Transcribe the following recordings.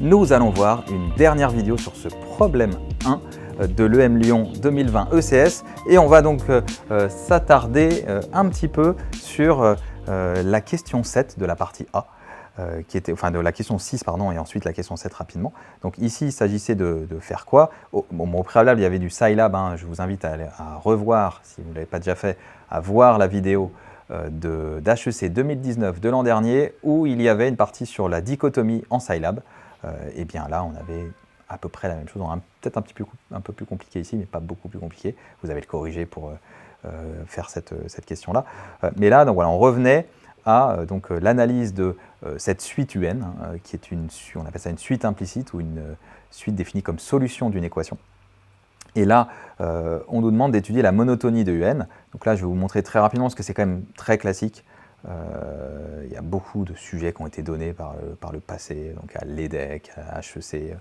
nous allons voir une dernière vidéo sur ce problème 1 de l'EM Lyon 2020 ECS et on va donc s'attarder un petit peu sur la question 7 de la partie A, de la question 6 pardon, et ensuite la question 7 rapidement. Donc ici il s'agissait de faire quoi? Au préalable il y avait du Scilab, je vous invite à revoir, si vous ne l'avez pas déjà fait, à voir la vidéo d'HEC 2019 de l'an dernier où il y avait une partie sur la dichotomie en Scilab. Et bien là on avait à peu près la même chose, peut-être un peu plus compliqué ici, mais pas beaucoup plus compliqué. Vous avez le corrigé pour faire cette question-là. Mais là, donc, voilà, on revenait à l'analyse de cette suite UN, qui est on appelle ça une suite implicite ou une suite définie comme solution d'une équation. Et là, on nous demande d'étudier la monotonie de UN. Donc là, je vais vous montrer très rapidement, parce que c'est quand même très classique. Il y a beaucoup de sujets qui ont été donnés par le passé, donc à l'EDEC, à HEC,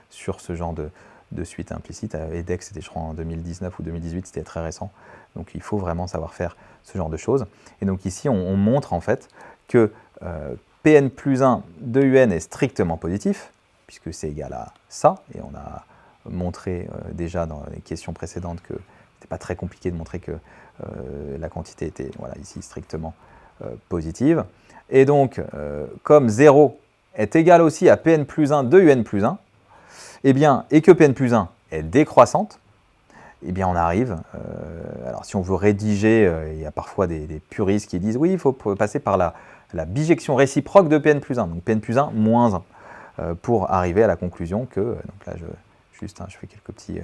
sur ce genre de suite implicite. À l'EDEC, c'était je crois en 2019 ou 2018, c'était très récent. Donc il faut vraiment savoir faire ce genre de choses. Et donc ici, on montre en fait que Pn plus 1 de UN est strictement positif, puisque c'est égal à ça, et on a montré déjà dans les questions précédentes que c'était pas très compliqué de montrer que la quantité était ici strictement positive. Et donc, comme 0 est égal aussi à Pn plus 1 de Un plus 1, et que Pn plus 1 est décroissante, et bien on arrive, alors si on veut rédiger, il y a parfois des puristes qui disent oui, il faut passer par la bijection réciproque de Pn plus 1, donc Pn plus 1 moins 1, pour arriver à la conclusion que, donc là je fais quelques petits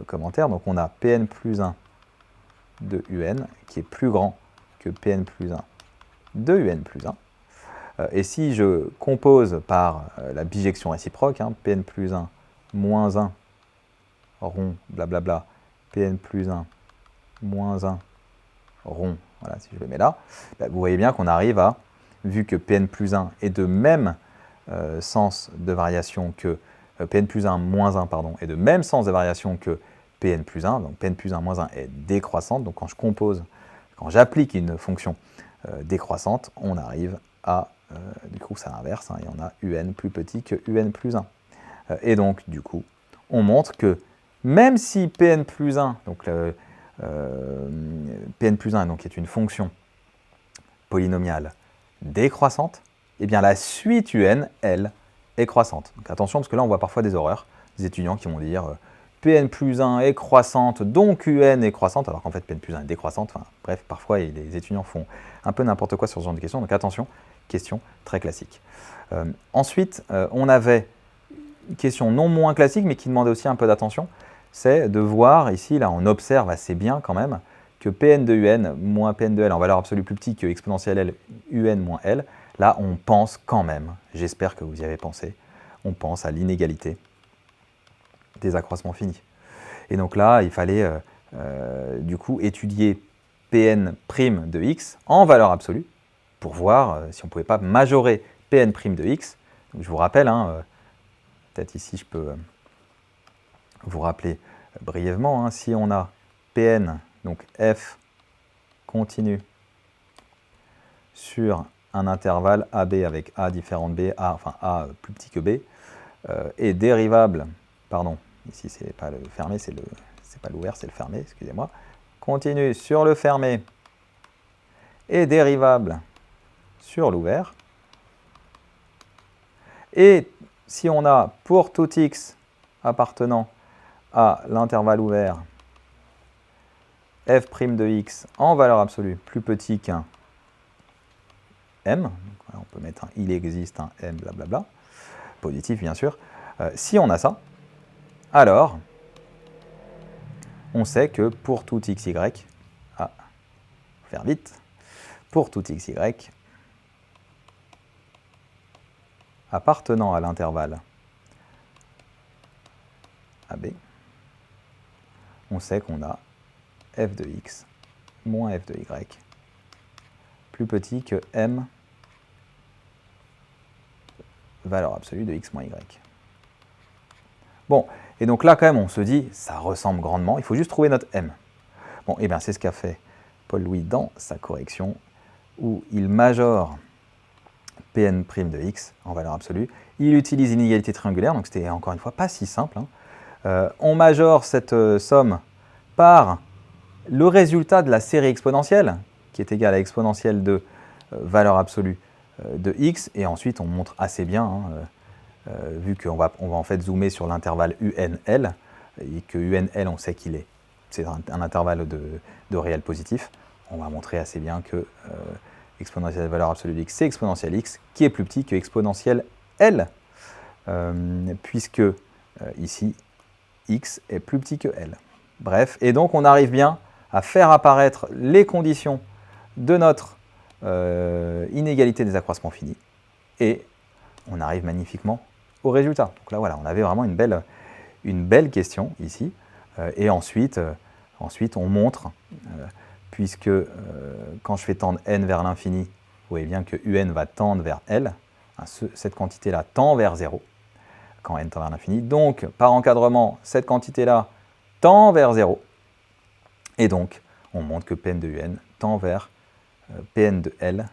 commentaires, donc on a Pn plus 1 de Un qui est plus grand que Pn plus 1 de Un plus 1. Et si je compose par la bijection réciproque, Pn plus 1 moins 1 rond, blablabla, Pn plus 1 moins 1 rond, voilà, si je le mets là, vous voyez bien qu'on arrive à, vu que Pn plus 1 est de même sens de variation que Pn plus 1 moins 1, pardon, est de même sens de variation que Pn plus 1, donc Pn plus 1 moins 1 est décroissante, donc quand j'applique une fonction décroissante, on arrive à, du coup ça inverse, il y en a Un plus petit que Un plus 1. Et donc du coup, on montre que même si Pn plus 1, donc Pn plus 1 donc, est une fonction polynomiale décroissante, et bien la suite UN, elle, est croissante. Donc attention, parce que là on voit parfois des horreurs, des étudiants qui vont dire Pn plus 1 est croissante, donc UN est croissante, alors qu'en fait Pn plus 1 est décroissante. Enfin, bref, parfois les étudiants font un peu n'importe quoi sur ce genre de questions, donc attention, question très classique. Ensuite, on avait une question non moins classique, mais qui demandait aussi un peu d'attention, c'est de voir, ici, là on observe assez bien quand même, que Pn de Un moins Pn de L en valeur absolue plus petit que exponentielle L, Un moins L, là on pense quand même, j'espère que vous y avez pensé, on pense à l'inégalité des accroissements finis. Et donc là, il fallait du coup étudier Pn' de x en valeur absolue pour voir si on ne pouvait pas majorer Pn' de x. Donc, je vous rappelle, peut-être ici je peux vous rappeler brièvement, si on a Pn, donc f continue sur un intervalle AB avec A différent de B, enfin A plus petit que B, et dérivable, pardon, ici c'est pas le fermé, c'est pas l'ouvert, c'est le fermé, excusez-moi, continue sur le fermé et dérivable sur l'ouvert. Et si on a pour tout x appartenant à l'intervalle ouvert f' de x en valeur absolue plus petit qu'un m, donc voilà, on peut mettre il existe un m, blablabla, positif bien sûr, si on a ça, alors on sait que pour tout xy, faire vite, pour tout xy appartenant à l'intervalle AB, on sait qu'on a f de x moins f de y plus petit que m valeur absolue de x moins y. Bon, et donc là quand même on se dit, ça ressemble grandement, il faut juste trouver notre m. Bon, et bien c'est ce qu'a fait Paul Louis dans sa correction, où il majore Pn' de x en valeur absolue. Il utilise l'inégalité triangulaire, donc c'était encore une fois pas si simple. On majore cette somme par le résultat de la série exponentielle, qui est égal à exponentielle de valeur absolue de x, et ensuite on montre assez bien, vu qu'on va en fait zoomer sur l'intervalle UNL, et que UNL on sait qu'il est, c'est un intervalle de réel positif, on va montrer assez bien que exponentielle de valeur absolue de x, c'est exponentielle x, qui est plus petit que exponentielle L, puisque ici, x est plus petit que L. Bref, et donc on arrive bien à faire apparaître les conditions de notre inégalité des accroissements finis, et on arrive magnifiquement au résultat. Donc là, voilà, on avait vraiment une belle question ici, et ensuite on montre, puisque quand je fais tendre n vers l'infini, vous voyez bien que un va tendre vers L, cette quantité-là tend vers 0, quand n tend vers l'infini. Donc, par encadrement, cette quantité-là tend vers 0, et donc, on montre que Pn de un tend vers Pn de L,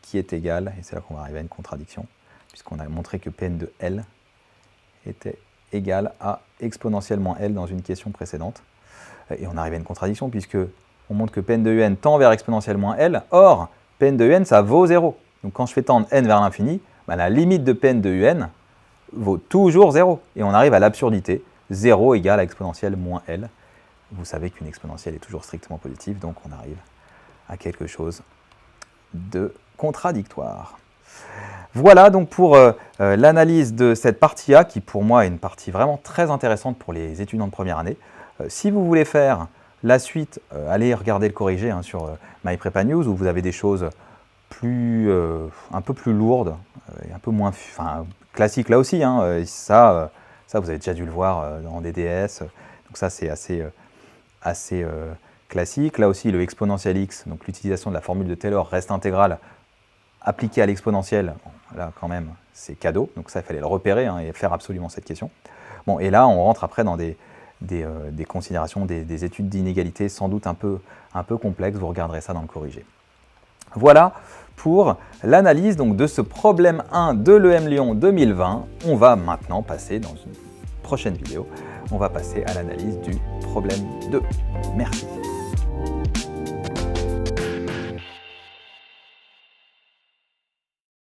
qui est égal, et c'est là qu'on va arriver à une contradiction, puisqu'on a montré que Pn de L était égal à exponentiellement L dans une question précédente. Et on arrive à une contradiction, puisque on montre que Pn de un tend vers exponentiellement L, or, Pn de un, ça vaut 0. Donc quand je fais tendre n vers l'infini, bah, la limite de Pn de un vaut toujours 0. Et on arrive à l'absurdité, 0 égale à exponentielle moins L. Vous savez qu'une exponentielle est toujours strictement positive, donc on arrive à quelque chose de contradictoire. Voilà donc pour l'analyse de cette partie A, qui pour moi est une partie vraiment très intéressante pour les étudiants de première année. Si vous voulez faire la suite, allez regarder le corrigé sur MyPrepaNews, où vous avez des choses un peu plus lourdes, et un peu moins classiques là aussi. Ça, vous avez déjà dû le voir en DDS, donc ça c'est assez classique. Là aussi, le exponentiel x, donc l'utilisation de la formule de Taylor reste intégrale appliquée à l'exponentielle. Bon, là, quand même, c'est cadeau. Donc ça, il fallait le repérer et faire absolument cette question. Bon, et là, on rentre après dans des considérations, des études d'inégalité sans doute un peu complexes. Vous regarderez ça dans le corrigé. Voilà pour l'analyse de ce problème 1 de l'EM Lyon 2020. On va maintenant passer dans une prochaine vidéo. On va passer à l'analyse du problème 2. Merci.